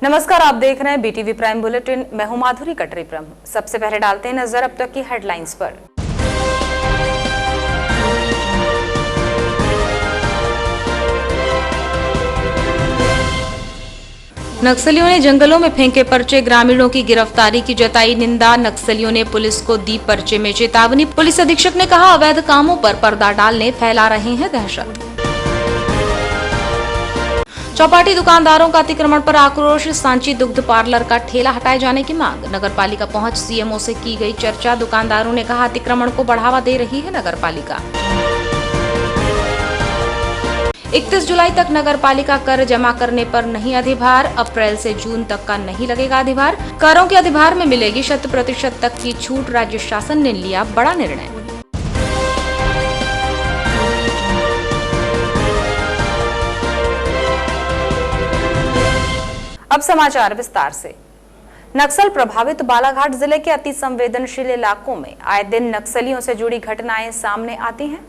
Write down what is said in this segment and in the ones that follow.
नमस्कार, आप देख रहे हैं बीटीवी प्राइम बुलेटिन। मैं हूं माधुरी कटरी प्रमुख। सबसे पहले डालते हैं नजर अब तक की हेडलाइंस पर। नक्सलियों ने जंगलों में फेंके पर्चे, ग्रामीणों की गिरफ्तारी की जताई निंदा। नक्सलियों ने पुलिस को दी पर्चे में चेतावनी। पुलिस अधीक्षक ने कहा, अवैध कामों पर पर्दा डालने फैला रहे हैं दहशत। चौपाटी दुकानदारों का अतिक्रमण पर आक्रोश, सांची दुग्ध पार्लर का ठेला हटाए जाने की मांग। नगरपालिका पहुंच, सीएमओ से की गई चर्चा। दुकानदारों ने कहा, अतिक्रमण को बढ़ावा दे रही है नगरपालिका। 31 जुलाई तक नगरपालिका कर जमा करने पर नहीं अधिभार। अप्रैल से जून तक का नहीं लगेगा अधिभार। करों के अधिभार में मिलेगी 100% तक की छूट। राज्य शासन ने लिया बड़ा निर्णय। अब समाचार विस्तार से। नक्सल प्रभावित बालाघाट जिले के अति संवेदनशील इलाकों में आए दिन नक्सलियों से जुड़ी घटनाएं सामने आती हैं।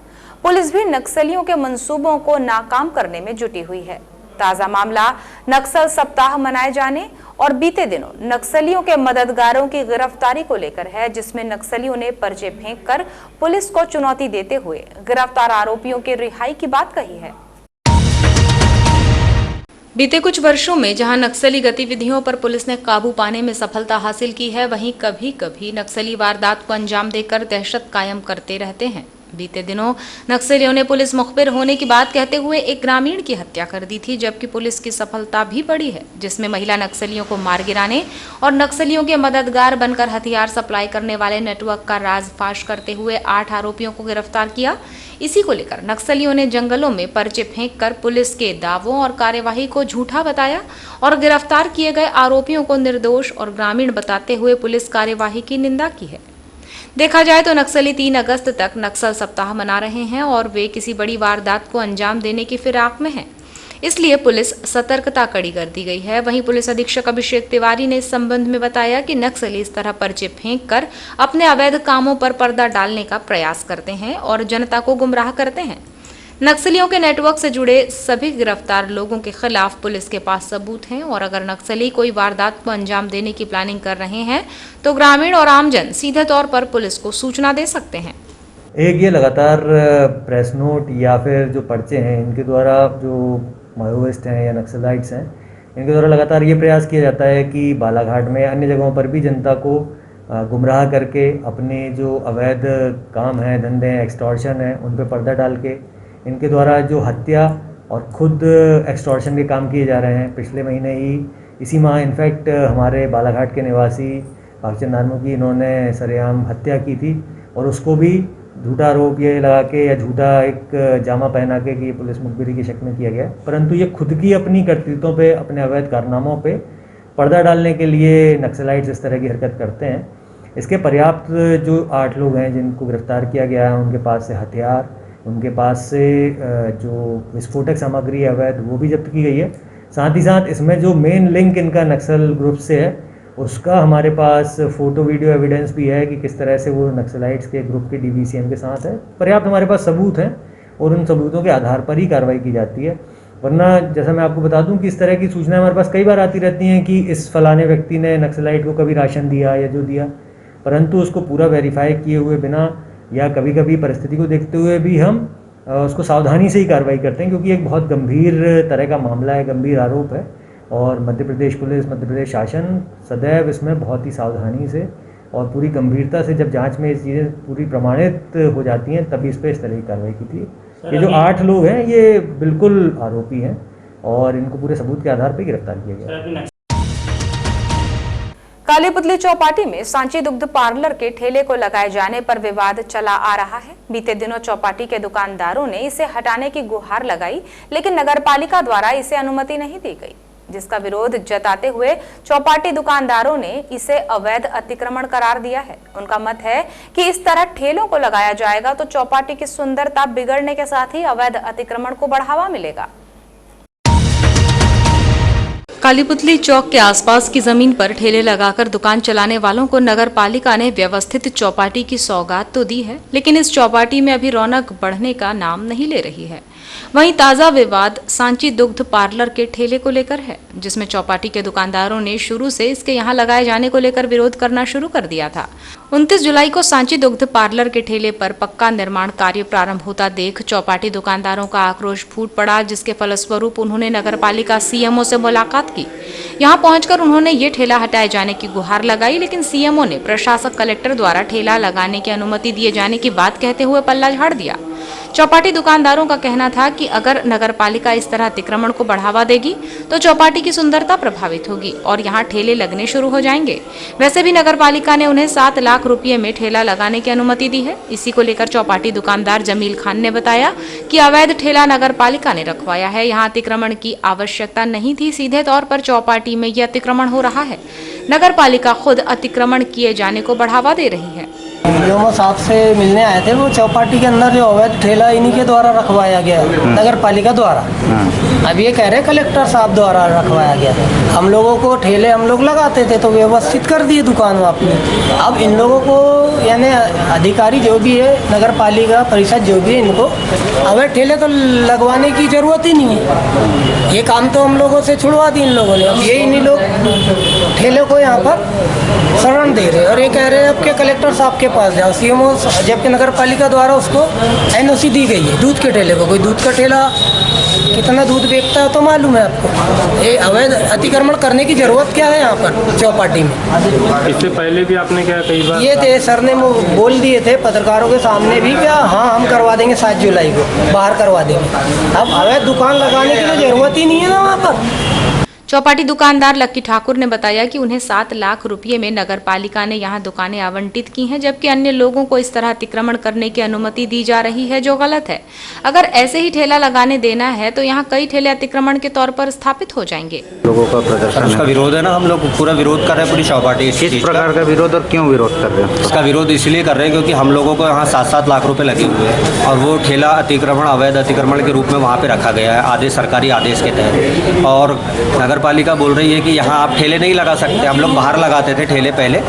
पुलिस भी नक्सलियों के मंसूबों को नाकाम करने में जुटी हुई है। ताजा मामला नक्सल सप्ताह मनाए जाने और बीते दिनों नक्सलियों के मददगारों की गिरफ्तारी को लेकर है, जिसमें नक्सलियों ने पर्चे फेंककर पुलिस को चुनौती देते हुए गिरफ्तार आरोपियों की रिहाई की बात कही है। बीते कुछ वर्षों में जहां नक्सली गतिविधियों पर पुलिस ने काबू पाने में सफलता हासिल की है, वहीं कभी कभी नक्सली वारदात को अंजाम देकर दहशत कायम करते रहते हैं। बीते दिनों नक्सलियों ने पुलिस मुखबिर होने की बात कहते हुए एक ग्रामीण की हत्या कर दी थी, जबकि पुलिस की सफलता भी बड़ी है, जिसमें महिला नक्सलियों को मार गिराने और नक्सलियों के मददगार बनकर हथियार सप्लाई करने वाले नेटवर्क का राज फाश करते हुए 8 आरोपियों को गिरफ्तार किया। इसी को लेकर नक्सलियों ने जंगलों में पर्चे फेंककर पुलिस के दावों और कार्यवाही को झूठा बताया और गिरफ्तार किए गए आरोपियों को निर्दोष और ग्रामीण बताते हुए पुलिस कार्यवाही की निंदा की है। देखा जाए तो नक्सली 3 अगस्त तक नक्सल सप्ताह मना रहे हैं और वे किसी बड़ी वारदात को अंजाम देने की फिराक में हैं। इसलिए पुलिस सतर्कता कड़ी कर दी गई है। वहीं पुलिस अधीक्षक अभिषेक तिवारी ने इस संबंध में बताया कि नक्सली इस तरह पर्चे फेंककर अपने अवैध कामों पर पर्दा डालने का प्रयास करते हैं और जनता को गुमराह करते हैं। नक्सलियों के नेटवर्क से जुड़े सभी गिरफ्तार लोगों के खिलाफ पुलिस के पास सबूत हैं और अगर नक्सली कोई वारदात को अंजाम देने की प्लानिंग कर रहे हैं तो ग्रामीण और आमजन सीधे तौर पर पुलिस को सूचना दे सकते हैं। एक ये लगातार प्रेस नोट या फिर जो पर्चे हैं, इनके द्वारा जो माओवादिस्ट हैं या नक्सलाइट्स हैं, इनके द्वारा लगातार ये प्रयास किया जाता है कि बालाघाट में अन्य जगहों पर भी जनता को गुमराह करके अपने जो अवैध काम हैं, धंधे हैं, एक्सटॉर्शन है, उन पर पर्दा डाल के इनके द्वारा जो हत्या और खुद एक्सटॉर्शन के काम किए जा रहे हैं। पिछले महीने ही इसी माह इनफैक्ट हमारे बालाघाट के निवासी भागचंद नार्मू की इन्होंने सरेआम हत्या की थी और उसको भी झूठा आरोप ये लगा के या झूठा एक जामा पहना के कि ये पुलिस मुखबिरी की शक्ल में किया गया, परंतु ये खुद की अपनी कर्तव्यों पे, अपने अवैध कारनामों पे पर्दा डालने के लिए नक्सलाइट्स इस तरह की हरकत करते हैं। इसके पर्याप्त जो 8 लोग हैं जिनको गिरफ्तार किया गया है, उनके पास से हथियार, उनके पास से जो विस्फोटक सामग्री अवैध वो भी जब्त की गई है। साथ ही साथ इसमें जो मेन लिंक इनका नक्सल ग्रुप से है, उसका हमारे पास फोटो वीडियो एविडेंस भी है कि किस तरह से वो नक्सलाइट्स के ग्रुप के डीवीसीएम के साथ है। पर्याप्त हमारे पास सबूत हैं और उन सबूतों के आधार पर ही कार्रवाई की जाती है। वरना जैसा मैं आपको बता दूं कि इस तरह की सूचनाएं हमारे पास कई बार आती रहती हैं कि इस फलाने व्यक्ति ने नक्सलाइट को कभी राशन दिया या जो दिया, परंतु उसको पूरा वेरीफाई किए हुए बिना या कभी कभी परिस्थिति को देखते हुए भी हम उसको सावधानी से ही कार्रवाई करते हैं, क्योंकि एक बहुत गंभीर तरह का मामला है, गंभीर आरोप है और मध्य प्रदेश पुलिस, मध्य प्रदेश शासन सदैव इसमें बहुत ही सावधानी से और पूरी गंभीरता से जब जांच में ये चीज़ें पूरी प्रमाणित हो जाती हैं तभी इस पर इस तरह की कार्रवाई की थी। ये जो 8 लोग हैं ये बिल्कुल आरोपी हैं और इनको पूरे सबूत के आधार पर गिरफ्तार किया गया। कालीपुतली चौपाटी में सांची दुग्ध पार्लर के ठेले को लगाए जाने पर विवाद चला आ रहा है। बीते दिनों चौपाटी के दुकानदारों ने इसे हटाने की गुहार लगाई, लेकिन नगरपालिका द्वारा इसे अनुमति नहीं दी गई, जिसका विरोध जताते हुए चौपाटी दुकानदारों ने इसे अवैध अतिक्रमण करार दिया है। उनका मत है कि इस तरह ठेलों को लगाया जाएगा तो चौपाटी की सुंदरता बिगड़ने के साथ ही अवैध अतिक्रमण को बढ़ावा मिलेगा। कालीपुतली चौक के आसपास की जमीन पर ठेले लगाकर दुकान चलाने वालों को नगर पालिका ने व्यवस्थित चौपाटी की सौगात तो दी है, लेकिन इस चौपाटी में अभी रौनक बढ़ने का नाम नहीं ले रही है। वहीं ताजा विवाद सांची दुग्ध पार्लर के ठेले को लेकर है, जिसमें चौपाटी के दुकानदारों ने शुरू से इसके यहां लगाए जाने को लेकर विरोध करना शुरू कर दिया था। 29 जुलाई को सांची दुग्ध पार्लर के ठेले पर पक्का निर्माण कार्य प्रारंभ होता देख चौपाटी दुकानदारों का आक्रोश फूट पड़ा, जिसके फलस्वरूप उन्होंने नगरपालिका सीएमओ से मुलाकात की। यहां पहुंचकर उन्होंने ये ठेला हटाए जाने की गुहार लगाई, लेकिन सीएमओ ने प्रशासक कलेक्टर द्वारा ठेला लगाने की अनुमति दिए जाने की बात कहते हुए पल्ला झाड़ दिया। चौपाटी दुकानदारों का कहना था कि अगर नगरपालिका इस तरह अतिक्रमण को बढ़ावा देगी तो चौपाटी की सुंदरता प्रभावित होगी और यहां ठेले लगने शुरू हो जाएंगे। वैसे भी नगरपालिका ने उन्हें 7 लाख रुपए में ठेला लगाने की अनुमति दी है। इसी को लेकर चौपाटी दुकानदार जमील खान ने बताया कि अवैध ठेला नगरपालिका ने रखवाया है, यहाँ अतिक्रमण की आवश्यकता नहीं थी, सीधे तौर पर चौपाटी में यह अतिक्रमण हो रहा है। नगरपालिका खुद अतिक्रमण किए जाने को बढ़ावा दे रही है। जो साहब से मिलने आए थे, वो चौपाटी के अंदर जो अवैध ठेला इन्हीं के द्वारा रखवाया गया नगर पालिका द्वारा। अब ये कह रहे कलेक्टर साहब द्वारा रखवाया गया। हम लोगों को ठेले हम लोग लगाते थे तो व्यवस्थित कर दिए दुकान अपनी। अब इन लोगों को यानी अधिकारी जो भी है, नगर पालिका परिषद जो भी है, इनको अवैध ठेले तो लगवाने की जरूरत ही नहीं है। ये काम तो हम लोगों से छुड़वा दी इन लोगों ने। अब ये इन्हीं लोग ठेले को यहाँ पर शरण दे रहे और ये कह रहे हैं अब के कलेक्टर साहब के पास जाओ, सीएमओ, जबकि नगर पालिका द्वारा उसको एनओसी दी गई है दूध के ठेले को। कोई दूध का ठेला कितना दूध बेचता है तो मालूम है आपको। ये अवैध अतिक्रमण करने की जरूरत क्या है यहाँ पर चौपाटी में? इससे पहले भी आपने क्या कई बार ये थे सर ने बोल दिए थे पत्रकारों के सामने भी, क्या हाँ हम करवा देंगे 7 जुलाई को बाहर करवा देंगे। अब अवैध दुकान लगाने की तो जरूरत ही नहीं है ना वहाँ पर। चौपाटी दुकानदार लक्की ठाकुर ने बताया कि उन्हें 7 लाख रुपए में नगरपालिका ने यहां दुकानें आवंटित की हैं, जबकि अन्य लोगों को इस तरह अतिक्रमण करने की अनुमति दी जा रही है, जो गलत है। अगर ऐसे ही ठेला लगाने देना है तो यहां कई ठेले अतिक्रमण के तौर पर स्थापित हो जाएंगे। लोगों का प्रदर्शन उसका विरोध है ना, हम लोग पूरा विरोध कर रहे हैं पूरी चौपाटी। किस प्रकार का विरोध और क्यों विरोध कर रहे हैं? इसका विरोध इसलिए कर रहे हैं क्योंकि हम लोगों को यहाँ 7-7 लाख रुपए लगे हुए हैं और वो ठेला अतिक्रमण अवैध अतिक्रमण के रूप में वहाँ पे रखा गया है आदेश, सरकारी आदेश के तहत। और नगर पालिका बोल रही है कि यहाँ आप ठेले नहीं लगा सकते। हम लोग बाहर लगाते थे ठेले पहले,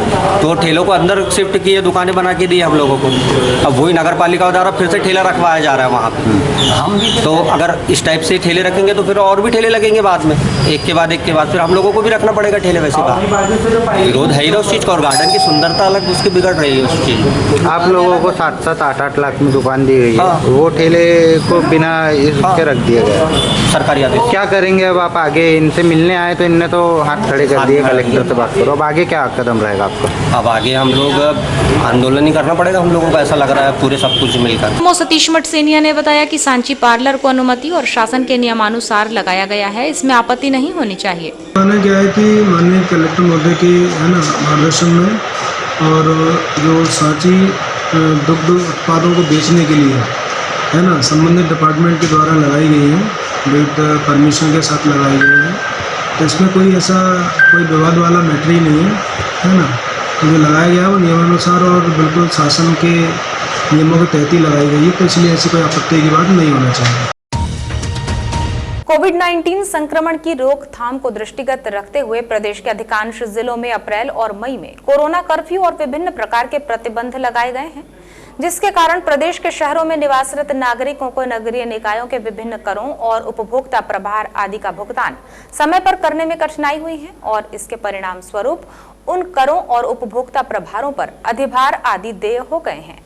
तो ठेलों को अंदर शिफ्ट किए, दुकानें बना के दी हम लोगों को। अब वही नगर पालिका द्वारा फिर से ठेला रखवाया जा रहा है वहाँ पे। हम तो अगर इस टाइप से ठेले रखेंगे तो फिर और भी ठेले लगेंगे बाद में, एक के बाद फिर हम लोगों को भी रखना पड़ेगा ठेले। वैसे का विरोध है ही ना उस चीज़ का, और गार्डन की सुंदरता अलग उसकी बिगड़ रही है उस चीज़। आप लोगों को 7-7, 8-8 लाख में दुकान दी गई है, वो ठेले को बिना इसके रख दिया गया सरकारी आदेश। क्या करेंगे अब आप आगे? इनसे मिलने आए तो इनने तो हाथ खड़े कर दिए, कलेक्टर से बात करो। अब आगे क्या कदम रहेगा आपका? अब आगे हम लोग आंदोलन ही करना पड़ेगा हम लोगों को, ऐसा लग रहा है पूरे सब कुछ मिलकर। सतीश मठ सेनिया ने बताया कि सांची पार्लर को अनुमति और शासन के नियमानुसार लगाया गया है, इसमें आपत्ति नहीं होनी चाहिए। माना गया है कि माननीय कलेक्टर महोदय की है ना मार्गदर्शन में और जो सांची दुग्ध उत्पादों को बेचने के लिए है ना संबंधित डिपार्टमेंट के द्वारा लगाई गई है, विद परमिशन के साथ लगाई गई है। तो इसमें कोई ऐसा कोई विवाद वाला मैटर ही नहीं है ना। तो जो लगाया गया है वो नियमानुसार और बिल्कुल शासन के नियमों के तहत ही लगाई गई है, तो इसलिए ऐसी कोई आपत्ति की बात नहीं होना चाहिए। कोविड-19 संक्रमण की रोकथाम को दृष्टिगत रखते हुए प्रदेश के अधिकांश जिलों में अप्रैल और मई में कोरोना कर्फ्यू और विभिन्न प्रकार के प्रतिबंध लगाए गए हैं, जिसके कारण प्रदेश के शहरों में निवासरत नागरिकों को नगरीय निकायों के विभिन्न करों और उपभोक्ता प्रभार आदि का भुगतान समय पर करने में कठिनाई हुई है और इसके परिणाम स्वरूप उन करों और उपभोक्ता प्रभारों पर अधिभार आदि देय हो गए हैं।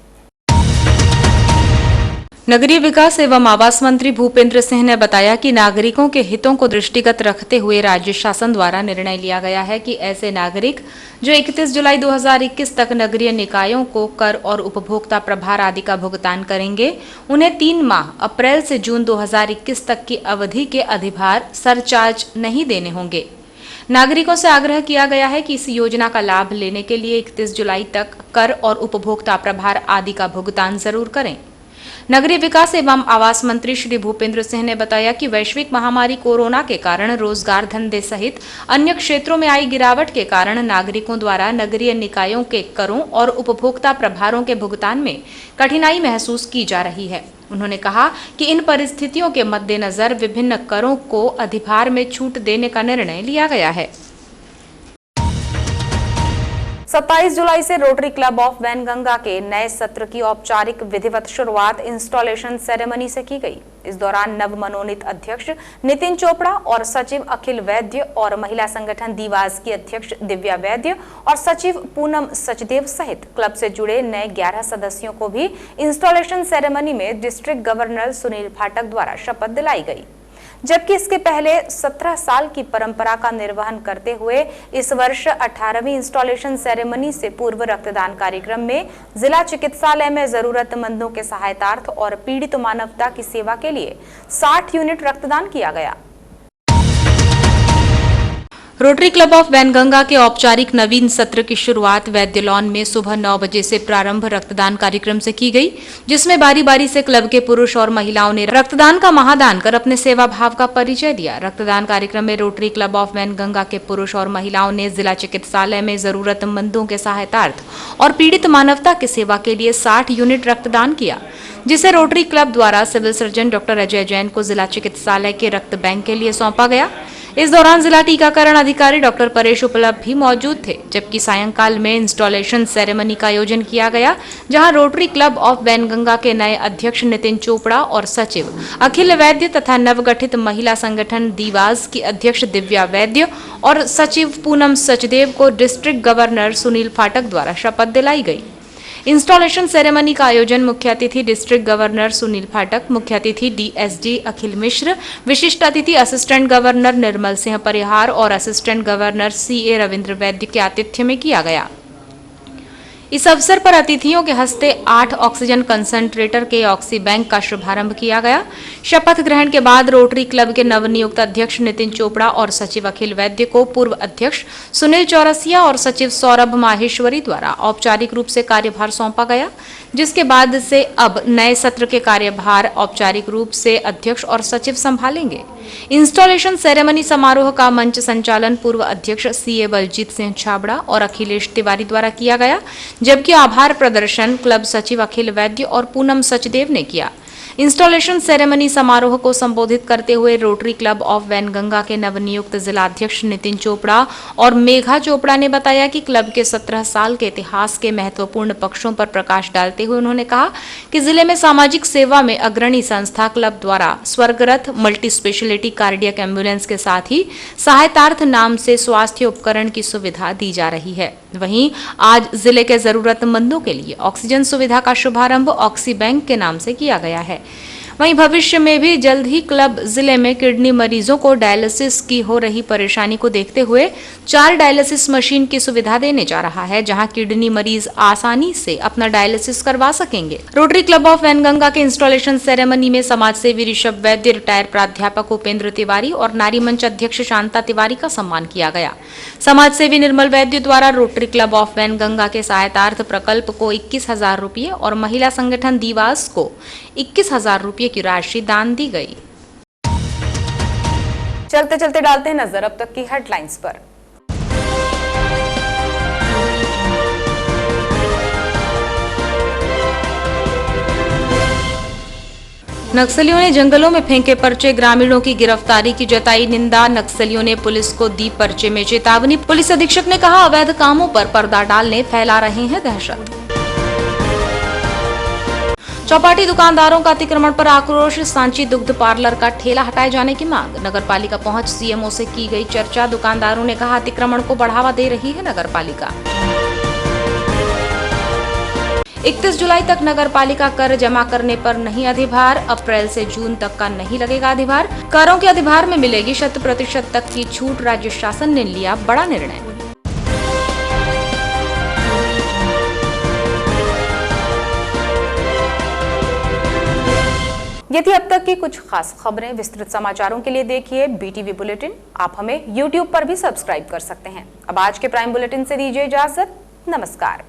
नगरीय विकास एवं आवास मंत्री भूपेंद्र सिंह ने बताया कि नागरिकों के हितों को दृष्टिगत रखते हुए राज्य शासन द्वारा निर्णय लिया गया है कि ऐसे नागरिक जो 31 जुलाई 2021 तक नगरीय निकायों को कर और उपभोक्ता प्रभार आदि का भुगतान करेंगे, उन्हें 3 माह अप्रैल से जून 2021 तक की अवधि के अधिभार सरचार्ज नहीं देने होंगे। नागरिकों से आग्रह किया गया है कि इस योजना का लाभ लेने के लिए 31 जुलाई तक कर और उपभोक्ता प्रभार आदि का भुगतान जरूर करें। नगरीय विकास एवं आवास मंत्री श्री भूपेंद्र सिंह ने बताया कि वैश्विक महामारी कोरोना के कारण रोजगार धंधे सहित अन्य क्षेत्रों में आई गिरावट के कारण नागरिकों द्वारा नगरीय निकायों के करों और उपभोक्ता प्रभारों के भुगतान में कठिनाई महसूस की जा रही है। उन्होंने कहा कि इन परिस्थितियों के मद्देनजर विभिन्न करों को अधिभार में छूट देने का निर्णय लिया गया है। 27 जुलाई से रोटरी क्लब ऑफ वैनगंगा के नए सत्र की औपचारिक विधिवत शुरुआत इंस्टॉलेशन सेरेमनी से की गई। इस दौरान नवमनोनीत अध्यक्ष नितिन चोपड़ा और सचिव अखिल वैद्य और महिला संगठन दीवास की अध्यक्ष दिव्या वैद्य और सचिव पूनम सचदेव सहित क्लब से जुड़े नए 11 सदस्यों को भी इंस्टॉलेशन सेरेमनी में डिस्ट्रिक्ट गवर्नर सुनील फाटक द्वारा शपथ दिलाई गई। जबकि इसके पहले 17 साल की परंपरा का निर्वहन करते हुए इस वर्ष 18वीं इंस्टॉलेशन सेरेमनी से पूर्व रक्तदान कार्यक्रम में जिला चिकित्सालय में जरूरतमंदों के सहायतार्थ और पीड़ित मानवता की सेवा के लिए 60 यूनिट रक्तदान किया गया। रोटरी क्लब ऑफ वैनगंगा के औपचारिक नवीन सत्र की शुरुआत वैद्य लॉन में सुबह 9 बजे से प्रारंभ रक्तदान कार्यक्रम से की गई, जिसमें बारी बारी से क्लब के पुरुष और महिलाओं ने रक्तदान का महादान कर अपने सेवा भाव का परिचय दिया। रक्तदान कार्यक्रम में रोटरी क्लब ऑफ वैनगंगा के पुरुष और महिलाओं ने जिला चिकित्सालय में जरूरतमंदों के सहायतार्थ और पीड़ित मानवता की सेवा के लिए 60 यूनिट रक्तदान किया, जिसे रोटरी क्लब द्वारा civil surgeon doctor Ajay Jain को जिला चिकित्सालय के रक्त बैंक के लिए सौंपा गया। इस दौरान जिला टीकाकरण अधिकारी डॉक्टर परेश उपलब्ध भी मौजूद थे। जबकि सायंकाल में इंस्टॉलेशन सेरेमनी का आयोजन किया गया, जहां रोटरी क्लब ऑफ वैनगंगा के नए अध्यक्ष नितिन चोपड़ा और सचिव अखिल वैद्य तथा नवगठित महिला संगठन दीवास की अध्यक्ष दिव्या वैद्य और सचिव पूनम सचदेव को डिस्ट्रिक्ट गवर्नर सुनील फाटक द्वारा शपथ दिलाई गई। इंस्टॉलेशन सेरेमनी का आयोजन मुख्य अतिथि डिस्ट्रिक्ट गवर्नर सुनील फाटक, मुख्य अतिथि डीएसडी अखिल मिश्र, विशिष्ट अतिथि असिस्टेंट गवर्नर निर्मल सिंह परिहार और असिस्टेंट गवर्नर सीए रविंद्र वैद्य के आतिथ्य में किया गया। इस अवसर पर अतिथियों के हस्ते 8 ऑक्सीजन कंसंट्रेटर के ऑक्सी बैंक का शुभारंभ किया गया। शपथ ग्रहण के बाद रोटरी क्लब के नवनियुक्त अध्यक्ष नितिन चोपड़ा और सचिव अखिल वैद्य को पूर्व अध्यक्ष सुनील चौरसिया और सचिव सौरभ माहेश्वरी द्वारा औपचारिक रूप से कार्यभार सौंपा गया, जिसके बाद से अब नए सत्र के कार्यभार औपचारिक रूप से अध्यक्ष और सचिव संभालेंगे। इंस्टॉलेशन सेरेमनी समारोह का मंच संचालन पूर्व अध्यक्ष सीए बलजीत सिंह छाबड़ा और अखिलेश तिवारी द्वारा किया गया, जबकि आभार प्रदर्शन क्लब सचिव अखिल वैद्य और पूनम सचदेव ने किया। इंस्टॉलेशन सेरेमनी समारोह को संबोधित करते हुए रोटरी क्लब ऑफ वैनगंगा के नवनियुक्त जिलाध्यक्ष नितिन चोपड़ा और मेघा चोपड़ा ने बताया कि क्लब के 17 साल के इतिहास के महत्वपूर्ण पक्षों पर प्रकाश डालते हुए उन्होंने कहा कि जिले में सामाजिक सेवा में अग्रणी संस्था क्लब द्वारा स्वर्गरथ मल्टी स्पेशलिटी कार्डियक एम्बुलेंस के साथ ही सहायतार्थ नाम से स्वास्थ्य उपकरण की सुविधा दी जा रही है। वहीं आज जिले के जरूरतमंदों के लिए ऑक्सीजन सुविधा का शुभारंभ ऑक्सी बैंक के नाम से किया गया है। वहीं भविष्य में भी जल्द ही क्लब जिले में किडनी मरीजों को डायलिसिस की हो रही परेशानी को देखते हुए 4 डायलिसिस मशीन की सुविधा देने जा रहा है, जहां किडनी मरीज आसानी से अपना डायलिसिस करवा सकेंगे। रोटरी क्लब ऑफ वैनगंगा के इंस्टॉलेशन सेरेमनी में समाज सेवी ऋषभ वैद्य, रिटायर प्राध्यापक उपेंद्र तिवारी और नारी मंच अध्यक्ष शांता तिवारी का सम्मान किया गया। समाज सेवी निर्मल वैद्य द्वारा रोटरी क्लब ऑफ वैनगंगा के सहायतार्थ प्रकल्प को 21,000 रुपये और महिला संगठन दीवास को 21,000 रुपये की राशि दान दी गई। चलते चलते डालते हैं नजर अब तक की हेडलाइंस पर। नक्सलियों ने जंगलों में फेंके पर्चे, ग्रामीणों की गिरफ्तारी की जताई निंदा। नक्सलियों ने पुलिस को दी पर्चे में चेतावनी। पुलिस अधीक्षक ने कहा, अवैध कामों पर पर्दा डालने फैला रहे हैं दहशत। चौपाटी दुकानदारों का अतिक्रमण पर आक्रोश, सांची दुग्ध पार्लर का ठेला हटाए जाने की मांग। नगरपालिका पहुंच, सीएमओ से की गई चर्चा। दुकानदारों ने कहा, अतिक्रमण को बढ़ावा दे रही है नगरपालिका। 31 जुलाई तक नगरपालिका कर जमा करने पर नहीं अधिभार। अप्रैल से जून तक का नहीं लगेगा अधिभार। करों के अधिभार में मिलेगी 100% तक की छूट। राज्य शासन ने लिया बड़ा निर्णय। ये थी अब तक की कुछ खास खबरें। विस्तृत समाचारों के लिए देखिए बीटीवी बुलेटिन। आप हमें YouTube पर भी सब्सक्राइब कर सकते हैं। अब आज के प्राइम बुलेटिन से दीजिए इजाजत। नमस्कार।